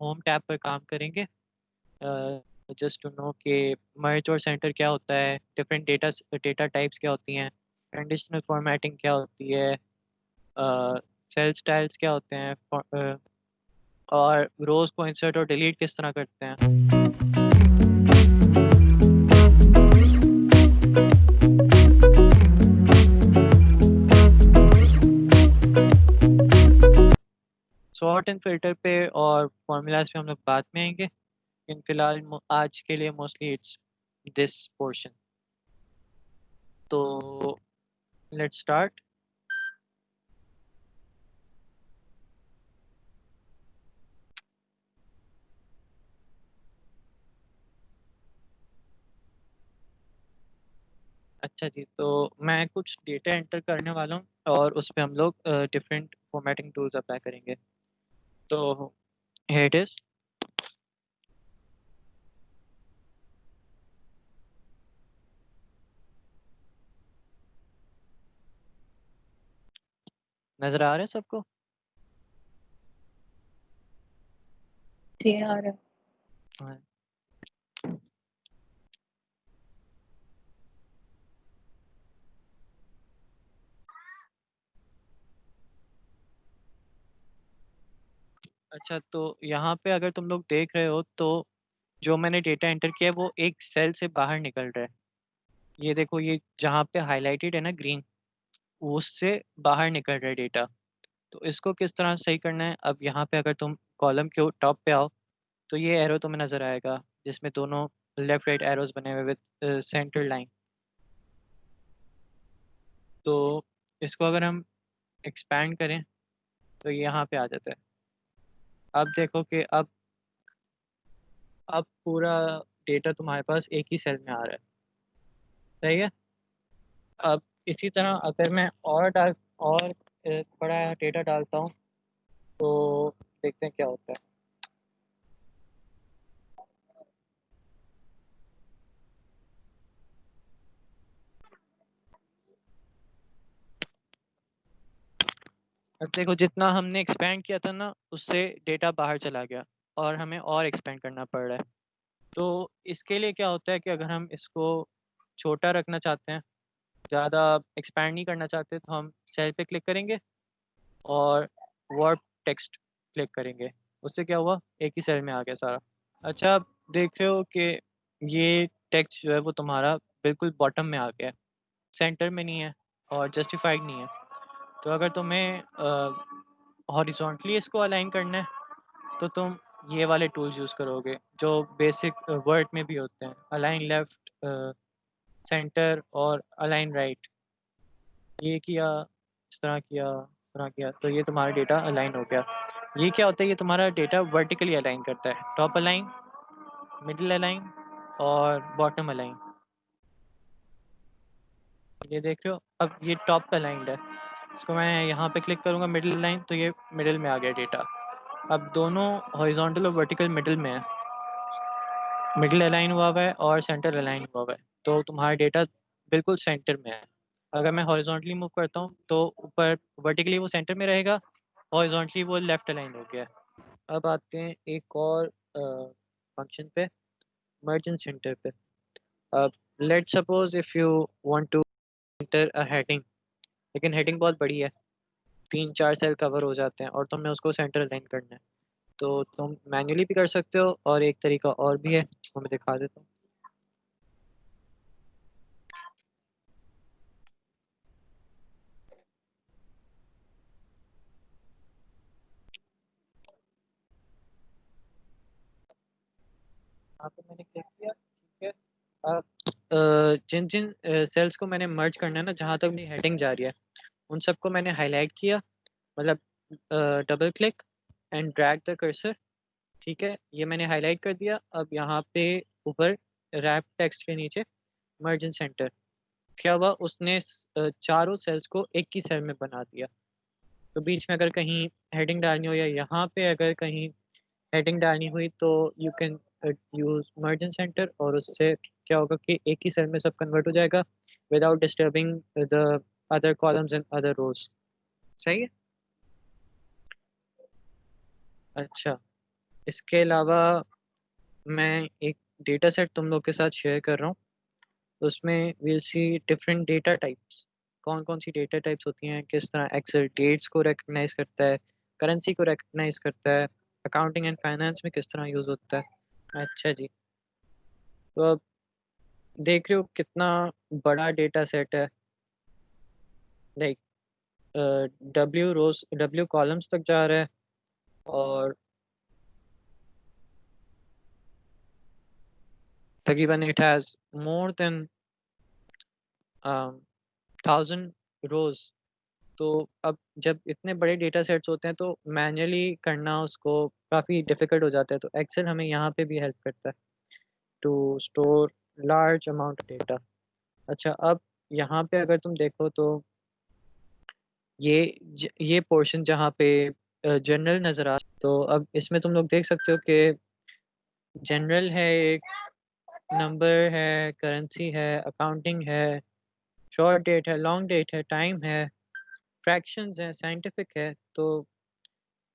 Home tab पर काम करेंगे जस्ट टू नो कि मर्ज और सेंटर क्या होता है, डिफरेंट डेटा टाइप्स क्या होती हैं, कंडीशनल फॉर्मेटिंग क्या होती है, सेल स्टाइल्स क्या होते हैं, और रोज को इंसर्ट और डिलीट किस तरह करते हैं। सॉर्ट एंड फिल्टर पे और फॉर्मूलाज पे हम लोग बाद में आएंगे, लेकिन फिलहाल आज के लिए मोस्टली इट्स दिस पोर्शन। तो लेट्स स्टार्ट। अच्छा जी, तो मैं कुछ डेटा एंटर करने वाला हूँ और उस पे हम लोग डिफरेंट फॉर्मेटिंग टूल्स अप्लाई करेंगे। तो here it is। नजर आ रहा है सबको? जी आ रहा है। हाँ। अच्छा, तो यहाँ पे अगर तुम लोग देख रहे हो तो जो मैंने डेटा एंटर किया है वो एक सेल से बाहर निकल रहा है। ये देखो, ये जहाँ पे हाईलाइटेड है ना ग्रीन, उससे बाहर निकल रहा है डेटा। तो इसको किस तरह सही करना है, अब यहाँ पे अगर तुम कॉलम के टॉप पे आओ तो ये एरो तुम्हें नजर आएगा जिसमें दोनों लेफ्ट राइट एरोज बने हुए विद सेंटर लाइन। तो इसको अगर हम एक्सपैंड करें तो ये यहाँ पे आ जाता है। अब देखो कि अब पूरा डेटा तुम्हारे पास एक ही सेल में आ रहा है। सही है। अब इसी तरह अगर मैं और बड़ा डेटा डालता हूँ तो देखते हैं क्या होता है। अब देखो, जितना हमने एक्सपेंड किया था ना उससे डेटा बाहर चला गया और हमें और एक्सपेंड करना पड़ रहा है। तो इसके लिए क्या होता है कि अगर हम इसको छोटा रखना चाहते हैं, ज़्यादा एक्सपैंड नहीं करना चाहते, तो हम सेल पे क्लिक करेंगे और वर्ड टेक्स्ट क्लिक करेंगे। उससे क्या हुआ, एक ही सेल में आ गया सारा। अच्छा, आप देख रहे हो कि ये टेक्स्ट जो है वो तुम्हारा बिल्कुल बॉटम में आ गया है, सेंटर में नहीं है और जस्टिफाइड नहीं है। तो अगर तुम्हें हॉरिजॉन्टली इसको अलाइन करना है तो तुम ये वाले टूल्स यूज़ करोगे जो बेसिक वर्ड में भी होते हैं, अलाइन लेफ्ट, सेंटर और अलाइन राइट। ये किया, इस तरह किया, इस तरह किया, तो ये तुम्हारा डेटा अलाइन हो गया। ये क्या होता है, ये तुम्हारा डेटा वर्टिकली अलाइन करता है, टॉप अलाइन, मिडिल अलाइन और बॉटम अलाइन। ये देख रहे हो, अब ये टॉप पे अलाइंड है। इसको मैं यहाँ पे क्लिक करूँगा मिडिल लाइन, तो ये मिडिल में आ गया डेटा। अब दोनों हॉरिजॉन्टल और वर्टिकल मिडिल में है, मिडिल अलाइन हुआ हुआ है और सेंटर अलाइन हुआ हुआ है, तो तुम्हारा डेटा बिल्कुल सेंटर में है। अगर मैं हॉरिजॉन्टली मूव करता हूँ तो ऊपर वर्टिकली वो सेंटर में रहेगा, हॉरिजॉन्टली वो लेफ्ट अलाइन हो गया है। अब आते हैं एक और फंक्शन पे, मर्ज सेंटर पे। अब let suppose if you want to enter a heading, लेकिन हेडिंग बहुत बड़ी है, 3-4 सेल कवर हो जाते हैं और तुम्हें उसको सेंटर अलाइन करना है। तो तुम मैन्युअली भी कर सकते हो और एक तरीका और भी है, वो मैं दिखा देता हूँ। यहाँ पे मैंने क्लिक किया, ठीक है। अब जिन जिन सेल्स को मैंने मर्ज करना है ना, जहाँ तक मेरी हेडिंग जा रही है, उन सबको मैंने हाईलाइट किया, मतलब double click and drag the cursor. ठीक है, ये मैंने हाईलाइट कर दिया। अब यहाँ पे ऊपर रैप टेक्स्ट के नीचे मर्ज इन सेंटर, क्या हुआ, उसने चारों सेल्स को एक ही सेल में बना दिया। तो बीच में अगर कहीं हेडिंग डालनी हो या यहाँ पे अगर कहीं हेडिंग डालनी हुई तो you can use merge in centre, और उससे क्या होगा कि एक ही सेल में सब कन्वर्ट हो जाएगा without disturbing the other columns and other rows. सही है। अच्छा, इसके अलावा मैं एक डेटा सेट तुम लोग के साथ शेयर कर रहा हूँ। उसमें will see different data types. कौन कौन सी डेटा टाइप्स होती हैं, किस तरह एक्सेल डेट्स को रिकग्नाइज करता है, करेंसी को रिकग्नाइज करता है, अकाउंटिंग एंड फाइनेंस में किस तरह यूज़ होता है। अच्छा जी। तो अब देख रहे हो कितना बड़ा डेटा सेट है। लाइक डब्ल्यू कॉलम्स तक जा रहा है, और तकरीबन इट हैज़ मोर देन 1000 रोज। तो अब जब इतने बड़े डेटा सेट्स होते हैं तो मैन्युअली करना उसको काफ़ी डिफिकल्ट हो जाता है, तो एक्सेल हमें यहाँ पे भी हेल्प करता है to store large amount of data. अच्छा, अब यहाँ पे अगर तुम देखो तो ये पोर्शन जहाँ पे जनरल नज़र आ, तो अब इसमें तुम लोग देख सकते हो कि जनरल है, एक नंबर है, करेंसी है, अकाउंटिंग है, शॉर्ट डेट है, लॉन्ग डेट है, टाइम है, फ्रैक्शंस है, साइंटिफिक है। तो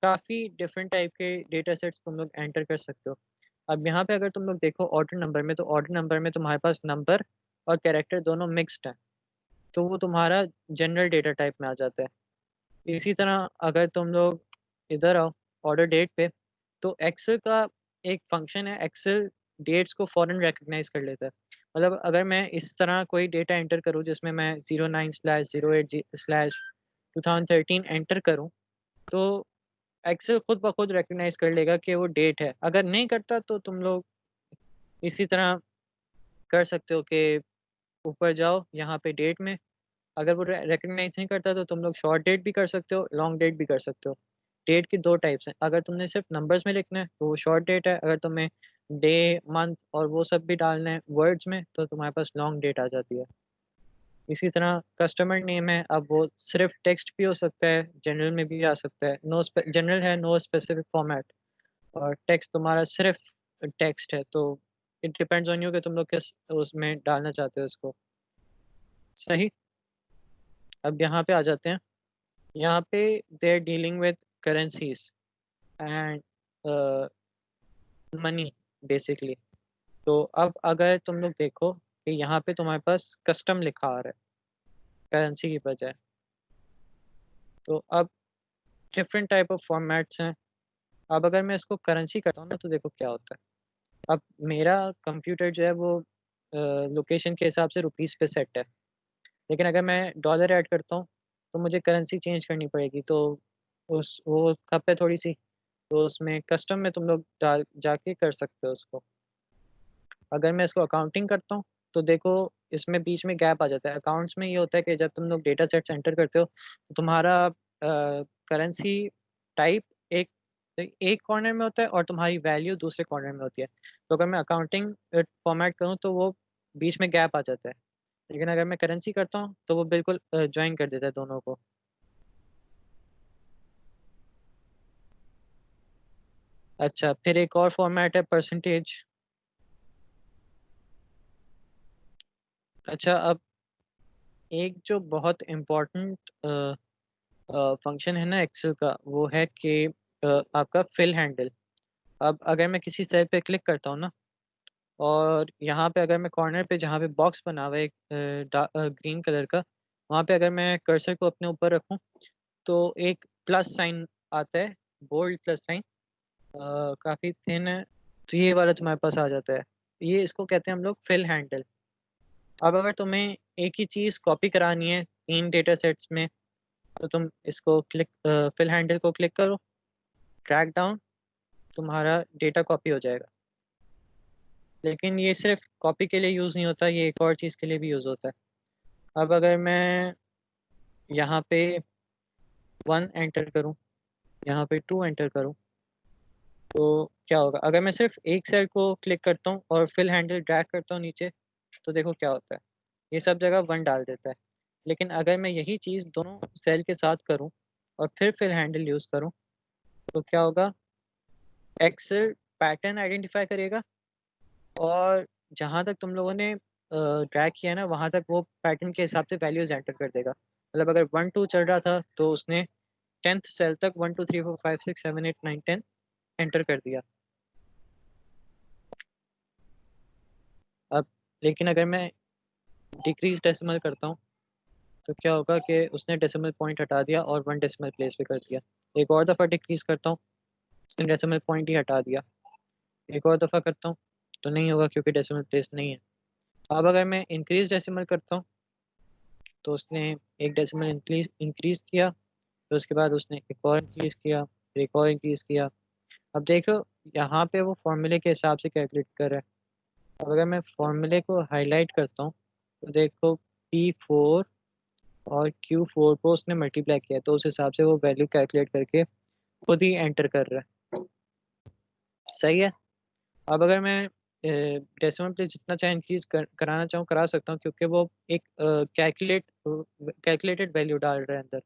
काफ़ी डिफरेंट टाइप के डेटा सेट्स तुम लोग एंटर कर सकते हो। अब यहाँ पे अगर तुम लोग देखो ऑर्डर नंबर में, तो ऑर्डर नंबर में तुम्हारे पास नंबर और कैरेक्टर दोनों मिक्स्ड है, तो वो तुम्हारा जनरल डेटा टाइप में आ जाता है। इसी तरह अगर तुम लोग इधर आओ ऑर्डर डेट पे, तो एक्सेल का एक फंक्शन है, एक्सेल डेट्स को फॉरन रिकग्नाइज कर लेता है। मतलब अगर मैं इस तरह कोई डेटा एंटर करूँ जिसमें मैं 09/08/2013 एंटर करूँ, तो एक्सेल खुद ब खुद रिकग्नाइज कर लेगा कि वो डेट है। अगर नहीं करता तो तुम लोग इसी तरह कर सकते हो कि ऊपर जाओ यहाँ पे डेट में, अगर वो रिकग्नाइज नहीं करता तो तुम लोग शॉर्ट डेट भी कर सकते हो, लॉन्ग डेट भी कर सकते हो। डेट की दो टाइप्स हैं, अगर तुमने सिर्फ नंबर्स में लिखना है तो वो शॉर्ट डेट है, अगर तुम्हें डे मंथ और वो सब भी डालना है वर्ड्स में तो तुम्हारे पास लॉन्ग डेट आ जाती है। इसी तरह कस्टमर नेम है, अब वो सिर्फ टेक्स्ट भी हो सकता है, जनरल में भी आ सकता है। नो जनरल है, नो स्पेसिफिक फॉर्मेट, और टेक्स्ट तुम्हारा सिर्फ टेक्स्ट है। तो इट डिपेंड्स ऑन यू कि तुम लोग किस उसमें डालना चाहते हो इसको। सही। अब यहाँ पे आ जाते हैं। यहाँ पे they are dealing with currencies and money basically. तो अब अगर तुम लोग देखो कि यहाँ पे तुम्हारे पास कस्टम लिखा आ रहा है करेंसी की बजाय, तो अब डिफरेंट टाइप ऑफ फॉर्मेट्स हैं। अब अगर मैं इसको करेंसी करता हूँ ना, तो देखो क्या होता है। अब मेरा कंप्यूटर जो है वो लोकेशन के हिसाब से रुपीस पे सेट है, लेकिन अगर मैं डॉलर ऐड करता हूँ तो मुझे करेंसी चेंज करनी पड़ेगी। तो उस वो खप है थोड़ी सी, तो उसमें कस्टम में तुम लोग डाल जाके कर सकते हो उसको। अगर मैं इसको अकाउंटिंग करता हूँ तो देखो इसमें बीच में गैप आ जाता है। अकाउंट्स में ये होता है कि जब तुम लोग डेटा सेट्स एंटर करते हो तो तुम्हारा करेंसी टाइप एक एक कॉर्नर में होता है और तुम्हारी वैल्यू दूसरे कॉर्नर में होती है। तो अगर मैं अकाउंटिंग फॉर्मेट करूँ तो वो बीच में गैप आ जाता है, लेकिन अगर मैं करेंसी करता हूँ तो वो बिल्कुल ज्वाइन कर देता है दोनों को। अच्छा, फिर एक और फॉर्मेट है परसेंटेज। अच्छा, अब एक जो बहुत इम्पोर्टेंट फंक्शन है ना एक्सेल का, वो है कि आपका फिल हैंडल। अब अगर मैं किसी सेल पे क्लिक करता हूँ ना, और यहाँ पे अगर मैं कॉर्नर पे जहाँ पे बॉक्स बना हुआ है एक ग्रीन कलर का, वहाँ पे अगर मैं कर्सर को अपने ऊपर रखूँ तो एक प्लस साइन आता है, बोल्ड प्लस साइन, काफ़ी थिन है। तो ये वाला तुम्हारे पास आ जाता है, ये इसको कहते हैं हम लोग फिल हैंडल। अब अगर तुम्हें एक ही चीज़ कॉपी करानी है तीन डेटा सेट्स में, तो तुम इसको क्लिक फिल हैंडल को क्लिक करो, ड्रैग डाउन, तुम्हारा डेटा कॉपी हो जाएगा। लेकिन ये सिर्फ कॉपी के लिए यूज़ नहीं होता, ये एक और चीज़ के लिए भी यूज़ होता है। अब अगर मैं यहाँ पे 1 एंटर करूँ, यहाँ पे 2 एंटर करूँ, तो क्या होगा। अगर मैं सिर्फ एक सेल को क्लिक करता हूँ और फिल हैंडल ड्रैग करता हूँ नीचे, तो देखो क्या होता है, ये सब जगह 1 डाल देता है। लेकिन अगर मैं यही चीज़ दोनों सेल के साथ करूँ और फिर फिल हैंडल यूज़ करूँ, तो क्या होगा, एक्सेल पैटर्न आइडेंटिफाई करेगा, और जहाँ तक तुम लोगों ने ड्रैग किया है ना, वहाँ तक वो पैटर्न के हिसाब से वैल्यूज एंटर कर देगा। मतलब अगर 1 2 चल रहा था तो उसने 10th सेल तक 1 2 3 4 5 6 7 8 9 10 एंटर कर दिया। अब लेकिन अगर मैं डिक्रीज डेसिमल करता हूँ तो क्या होगा कि उसने डेसिमल पॉइंट हटा दिया और 1 डेसिमल प्लेस पे कर दिया। एक और दफ़ा डिक्रीज करता हूँ, उसने डेसिमल पॉइंट ही हटा दिया। एक और दफ़ा करता हूँ तो नहीं होगा क्योंकि डेसिमल प्लेस नहीं है। अब अगर मैं इंक्रीज डेसिमल करता हूँ तो उसने एक डेसिमल इंक्रीज किया, फिर उसके बाद उसने एक और इंक्रीज किया, फिर एक और इंक्रीज किया। अब देख लो यहाँ पे वो फॉर्मूले के हिसाब से कैलकुलेट कर रहा है। अब अगर मैं फॉर्मूले को हाईलाइट करता हूँ तो देखो P4 और Q4 को उसने मल्टीप्लाई किया, तो उस हिसाब से वो वैल्यू कैलकुलेट करके खुद ही एंटर कर रहा है। सही है। अब अगर मैं डेसिमल प्लेस जितना चाहे इंक्रीज कराना चाहूँ करा सकता हूँ, क्योंकि वो एक कैलकुलेटेड वैल्यू डाल रहा है अंदर।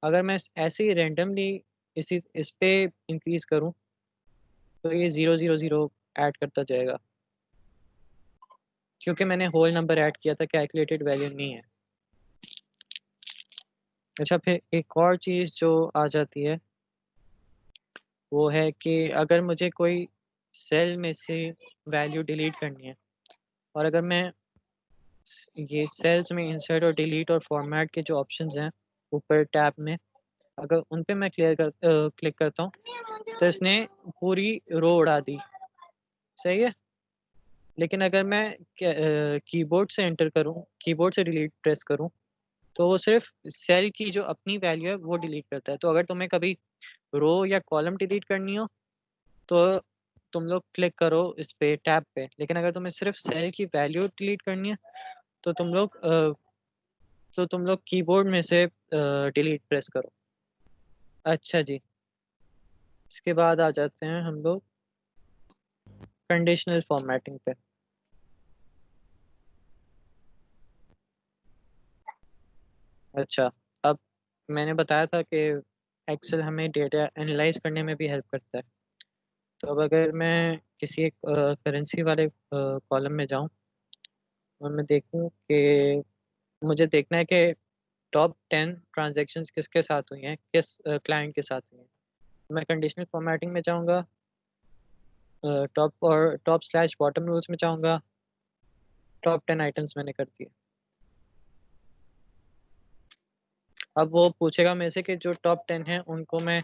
अगर मैं ऐसे ही रेंडमली इस पे इंक्रीज करूँ तो ये 000 ऐड करता जाएगा, क्योंकि मैंने होल नंबर ऐड किया था, कैलकुलेटेड वैल्यू नहीं है। अच्छा, फिर एक और चीज़ जो आ जाती है वो है कि अगर मुझे कोई सेल में से वैल्यू डिलीट करनी है, और अगर मैं ये सेल्स में इंसर्ट और डिलीट और फॉर्मेट के जो ऑप्शंस हैं ऊपर टैब में, अगर उन पे मैं क्लिक करता हूँ तो इसने पूरी रो उड़ा दी। सही है। लेकिन अगर मैं कीबोर्ड से एंटर करूँ, कीबोर्ड से डिलीट प्रेस करूँ, तो वो सिर्फ सेल की जो अपनी वैल्यू है वो डिलीट करता है। तो अगर तुम्हें कभी रो या कॉलम डिलीट करनी हो तो तुम लोग क्लिक करो इस पे टैब पे, लेकिन अगर तुम्हें सिर्फ सेल की वैल्यू डिलीट करनी है तो तुम लोग कीबोर्ड में से डिलीट प्रेस करो। अच्छा जी, इसके बाद आ जाते हैं हम लोग कंडीशनल फॉर्मेटिंग पे। अच्छा, अब मैंने बताया था कि एक्सेल हमें डेटा एनालाइज करने में भी हेल्प करता है। तो अब अगर मैं किसी एक करेंसी वाले कॉलम में जाऊं और मैं देखूं कि मुझे देखना है कि टॉप 10 ट्रांजैक्शंस किसके साथ हुई हैं, किस क्लाइंट के साथ हुई हैं। मैं कंडीशनल फॉर्मेटिंग में जाऊंगा, टॉप स्लैश बॉटम रूल्स में जाऊंगा, टॉप 10 आइटम्स मैंने कर दिए। अब वो पूछेगा मेरे से कि जो टॉप 10 हैं उनको मैं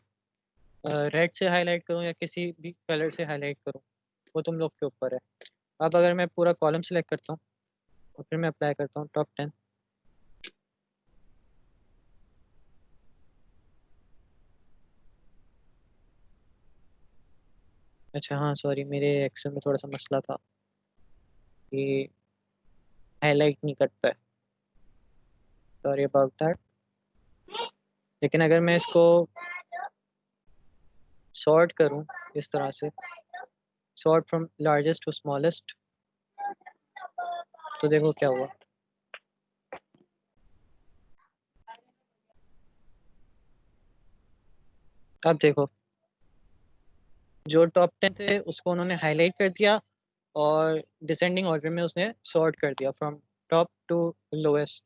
रेड से हाईलाइट करूं या किसी भी कलर से हाईलाइट करूं, वो तुम लोग के ऊपर है। अब अगर मैं पूरा कॉलम सेलेक्ट करता हूँ और फिर मैं अप्लाई करता हूँ टॉप 10। अच्छा हाँ, सॉरी, मेरे एक्सेल में थोड़ा सा मसला था कि हाईलाइट नहीं करता है, सॉरी अबाउट दैट। लेकिन अगर मैं इसको सॉर्ट करूँ इस तरह से, sort from largest to smallest, तो देखो क्या हुआ। अब देखो, जो टॉप 10 थे उसको उन्होंने हाईलाइट कर दिया और डिसेंडिंग ऑर्डर में उसने सॉर्ट कर दिया, from top to lowest,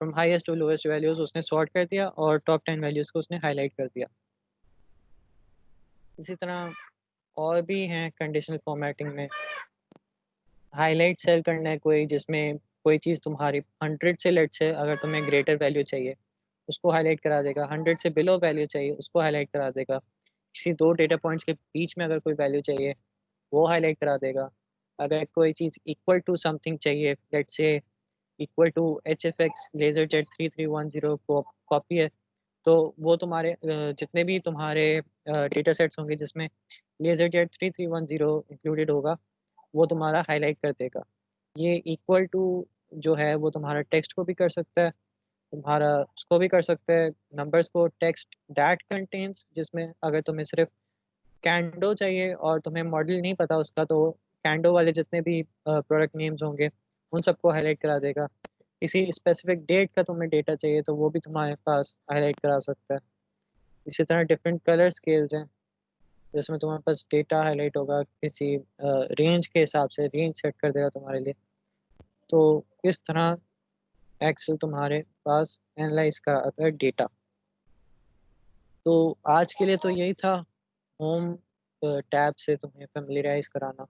from highest to lowest values उसने सॉर्ट कर दिया और टॉप 10 वैल्यूज को उसने हाईलाइट कर दिया। इसी तरह और भी हैं कंडीशनल फॉर्मेटिंग में। हाईलाइट सेल करना है कोई, जिसमें कोई चीज़ तुम्हारी 100 से, लेट से अगर तुम्हें ग्रेटर वैल्यू चाहिए उसको हाईलाइट करा देगा, 100 से बिलो वैल्यू चाहिए उसको हाईलाइट करा देगा, किसी दो डेटा पॉइंट्स के बीच में अगर कोई वैल्यू चाहिए वो हाईलाइट करा देगा। अगर कोई चीज़ इक्वल टू समथिंग चाहिए, let say equal to HFX laser jet 3310 को कॉपी है, तो वो तुम्हारे जितने भी तुम्हारे डेटा सेट्स होंगे जिसमें लेजर जेट 3310 इंक्लूडेड होगा वो तुम्हारा हाईलाइट कर देगा। ये इक्वल टू जो है वो तुम्हारा टेक्स्ट को भी कर सकता है, तुम्हारा उसको भी कर सकता है, नंबर्स को, टेक्स्ट दैट कंटेन्स, जिसमें अगर तुम्हें सिर्फ कैंडो चाहिए और तुम्हें मॉडल नहीं पता उसका, तो कैंडो वाले जितने भी प्रोडक्ट नेम्स होंगे उन सबको हाईलाइट करा देगा। किसी स्पेसिफिक डेट का तुम्हें डेटा चाहिए तो वो भी तुम्हारे पास हाईलाइट करा सकता है। इसी तरह डिफरेंट कलर स्केल्स हैं जिसमें तुम्हारे पास डेटा हाईलाइट होगा, किसी रेंज के हिसाब से रेंज सेट कर देगा तुम्हारे लिए। तो इस तरह एक्सेल तुम्हारे पास एनालाइज कराता है डेटा। तो आज के लिए तो यही था, होम टैब से तुम्हें फेमिलियराइज कराना।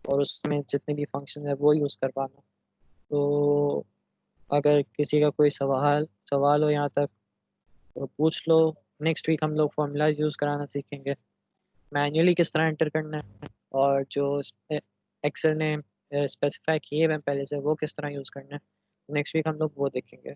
और उसमें जितने भी फंक्शन है वो यूज़ कर पाना। तो अगर किसी का कोई सवाल सवाल हो यहाँ तक तो पूछ लो। नेक्स्ट वीक हम लोग फॉर्मूलाज यूज़ कराना सीखेंगे, मैन्युअली किस तरह एंटर करना है, और जो एक्सेल ने स्पेसिफाई किए हुए हैं पहले से वो किस तरह यूज़ करना है। नेक्स्ट वीक हम लोग वो देखेंगे।